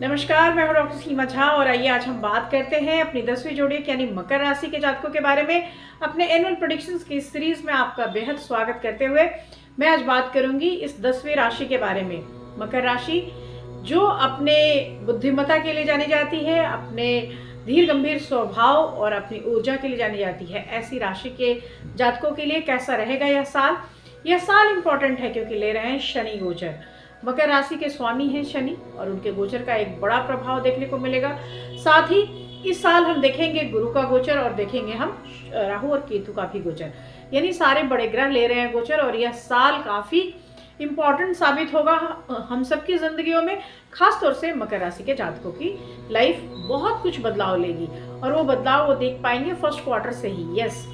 नमस्कार, मैं हूं डॉक्टर सीमा झा और आइए आज हम बात करते हैं अपनी 10वीं जोड़ी यानी मकर राशि के जातकों के बारे में। अपने एनुअल प्रेडिक्शंस की सीरीज में आपका बेहद स्वागत करते हुए मैं आज बात करूंगी इस 10वीं राशि के बारे में। मकर राशि जो अपने बुद्धिमत्ता के लिए जानी जाती है, अपने धीर गंभीर स्वभाव और अपनी ऊर्जा के लिए जानी जाती है, ऐसी राशि के जातकों के लिए कैसा रहेगा यह साल? यह साल इंपॉर्टेंट है क्योंकि ले रहे हैं शनि गोचर। मकर राशि के स्वामी हैं शनि और उनके गोचर का एक बड़ा प्रभाव देखने को मिलेगा। साथ ही इस साल हम देखेंगे गुरु का गोचर और देखेंगे हम राहु और केतु का भी गोचर, यानी सारे बड़े ग्रह ले रहे हैं गोचर। और यह साल काफी इम्पोर्टेंट साबित होगा हम सबकी जिंदगियों में, खास तौर से मकर राशि के जातकों की लाइफ बहुत कुछ बदलाव लेगी और वो बदलाव वो देख पाएंगे फर्स्ट क्वार्टर से ही। यस,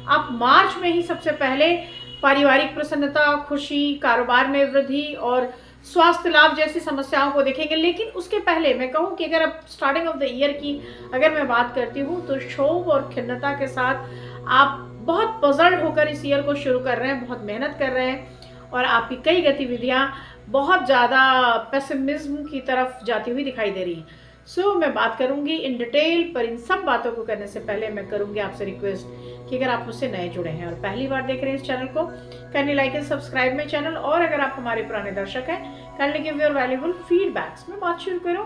आप मार्च में ही सबसे पहले पारिवारिक प्रसन्नता, खुशी, कारोबार में वृद्धि और स्वास्थ्य लाभ जैसी समस्याओं को देखेंगे। लेकिन उसके पहले मैं कहूँ कि अगर आप स्टार्टिंग ऑफ द ईयर की अगर मैं बात करती हूँ तो क्षोभ और खिन्नता के साथ आप बहुत पजल्ड होकर इस ईयर को शुरू कर रहे हैं, बहुत मेहनत कर रहे हैं और आपकी कई गतिविधियाँ बहुत ज़्यादा पेसिमिज्म की तरफ जाती हुई दिखाई दे रही हैं। मैं बात करूंगी इन डिटेल, पर इन सब बातों को करने से पहले मैं करूंगी आपसे रिक्वेस्ट कि अगर आप मुझसे नए जुड़े हैं और पहली बार देख रहे हैं इस चैनल को, kindly like and subscribe my channel. और अगर आप हमारे पुराने दर्शक हैं, kindly give your valuable feedbacks. मैं बात शुरू करूं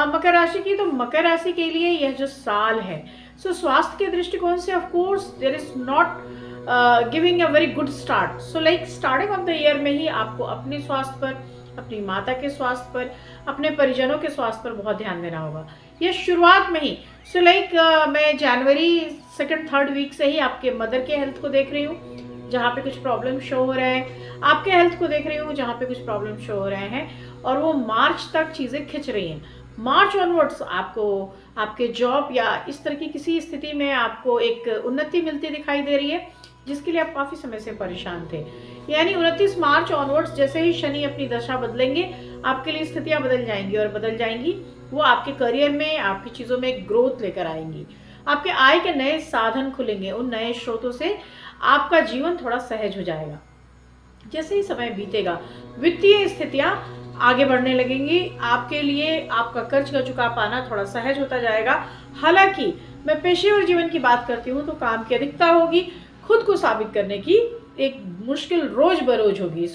मकर राशि की। तो मकर राशि के लिए यह जो साल है, स्वास्थ्य के दृष्टिकोण से of course there is not giving a very good start. Starting of the year में ही आपको अपने स्वास्थ्य पर, अपनी माता के स्वास्थ्य पर, अपने परिजनों के स्वास्थ्य पर बहुत ध्यान देना होगा। यह शुरुआत में ही मैं जनवरी 2-3 वीक से ही आपके मदर के हेल्थ को देख रही हूँ जहाँ पे कुछ प्रॉब्लम शो हो रहे हैं, आपके हेल्थ को देख रही हूँ जहाँ पे कुछ प्रॉब्लम शो हो रहे हैं और वो मार्च तक चीज़ें खिंच रही हैं। मार्च ऑनवर्ड्स आपको आपके जॉब या इस तरह की किसी स्थिति में आपको एक उन्नति मिलती दिखाई दे रही है जिसके लिए आप काफ़ी समय से परेशान थे। यानी 29 मार्च ऑनवर्ड्स जैसे ही शनि अपनी दशा बदलेंगे, आपके लिए स्थितियां बदल जाएंगी और बदल जाएंगी वो आपके करियर में, आपकी चीज़ों में ग्रोथ लेकर आएंगी। आपके आय के नए साधन खुलेंगे, उन नए स्रोतों से आपका जीवन थोड़ा सहज हो जाएगा। जैसे ही समय बीतेगा वित्तीय स्थितियां आगे बढ़ने लगेंगी, आपके लिए आपका कर्ज का चुका पाना थोड़ा सहज होता जाएगा। हालांकि मैं पेशेवर जीवन की बात करती हूँ तो काम की अधिकता होगी, खुद को साबित करने की एक मुश्किल रोज बरोज होगी।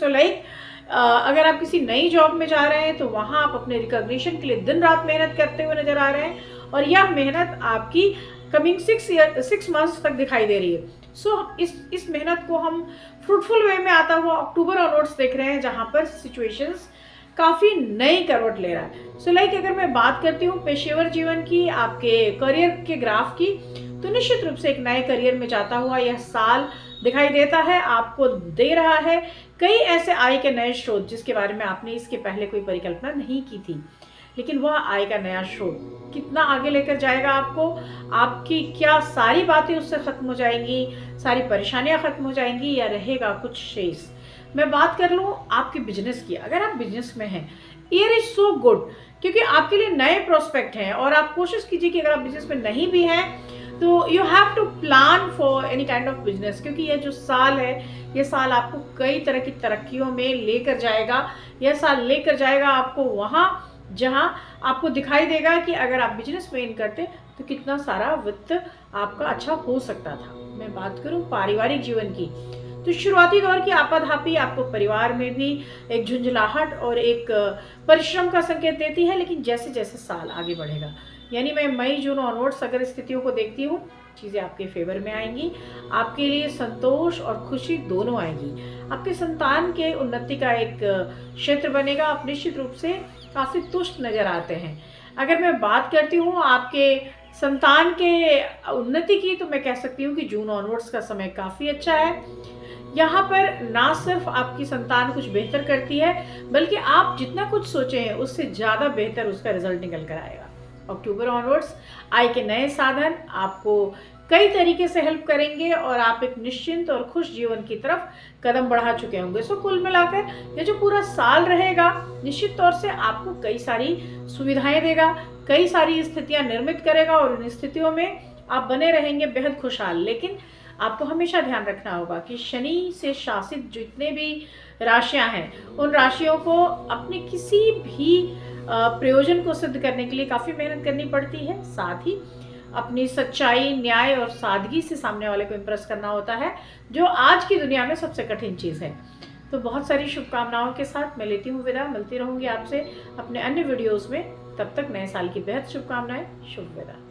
अगर आप किसी नई जॉब में जा रहे हैं तो वहाँ आप अपने रिकॉग्निशन के लिए दिन रात मेहनत करते हुए नजर आ रहे हैं और यह मेहनत आपकी कमिंग 6 मंथ्स तक दिखाई दे रही है। इस मेहनत को हम फ्रूटफुल वे में आता हुआ अक्टूबर ऑनवर्ड्स देख रहे हैं जहाँ पर सिचुएशंस काफ़ी नई करवट ले रहा है। अगर मैं बात करती हूँ पेशेवर जीवन की, आपके करियर के ग्राफ की, तो निश्चित रूप से एक नए करियर में जाता हुआ यह साल दिखाई देता है, आपको दे रहा है कई ऐसे आय के नए स्रोत जिसके बारे में आपने इसके पहले कोई परिकल्पना नहीं की थी। लेकिन वह आय का नया स्रोत कितना आगे लेकर जाएगा आपको, आपकी क्या सारी बातें उससे खत्म हो जाएंगी, सारी परेशानियां खत्म हो जाएंगी या रहेगा कुछ शेष? मैं बात कर लूँ आपके बिजनेस की। अगर आप बिजनेस में हैं, ईयर इज सो गुड क्योंकि आपके लिए नए प्रोस्पेक्ट हैं और आप कोशिश कीजिए कि अगर आप बिजनेस में नहीं भी हैं तो you have to plan for any kind of business, क्योंकि यह जो साल है, यह साल आपको कई तरह की तरक्कियों में लेकर जाएगा। यह साल लेकर जाएगा आपको वहाँ जहाँ आपको दिखाई देगा कि अगर आप बिजनेस में इन करते तो कितना सारा वित्त आपका अच्छा हो सकता था। मैं बात करूँ पारिवारिक जीवन की, तो शुरुआती दौर की आपाधापी आपको परिवार में भी एक झुंझलाहट और एक परिश्रम का संकेत देती है। लेकिन जैसे जैसे साल आगे बढ़ेगा, यानी मैं मई जून ऑनवर्ड्स अगर स्थितियों को देखती हूँ, चीज़ें आपके फेवर में आएंगी, आपके लिए संतोष और खुशी दोनों आएगी। आपके संतान के उन्नति का एक क्षेत्र बनेगा, आप निश्चित रूप से काफ़ी तुष्ट नजर आते हैं। अगर मैं बात करती हूँ आपके संतान के उन्नति की, तो मैं कह सकती हूँ कि जून ऑनवर्ड्स का समय काफ़ी अच्छा है। यहाँ पर ना सिर्फ आपकी संतान कुछ बेहतर करती है, बल्कि आप जितना कुछ सोचे हैं उससे ज़्यादा बेहतर उसका रिजल्ट निकल कर आएगा। अक्टूबर ऑनवर्ड्स आय के नए साधन आपको कई तरीके से हेल्प करेंगे और आप एक निश्चिंत और खुश जीवन की तरफ कदम बढ़ा चुके होंगे। कुल मिलाकर ये जो पूरा साल रहेगा निश्चित तौर से आपको कई सारी सुविधाएं देगा, कई सारी स्थितियां निर्मित करेगा और उन स्थितियों में आप बने रहेंगे बेहद खुशहाल। लेकिन आपको हमेशा ध्यान रखना होगा कि शनि से शासित जितने भी राशियां हैं उन राशियों को अपने किसी भी प्रयोजन को सिद्ध करने के लिए काफ़ी मेहनत करनी पड़ती है। साथ ही अपनी सच्चाई, न्याय और सादगी से सामने वाले को इम्प्रेस करना होता है, जो आज की दुनिया में सबसे कठिन चीज़ है। तो बहुत सारी शुभकामनाओं के साथ मैं लेती हूँ विदा। मिलती रहूँगी आपसे अपने अन्य वीडियोज़ में। तब तक नए साल की बेहद शुभकामनाएं। शुभ विदा।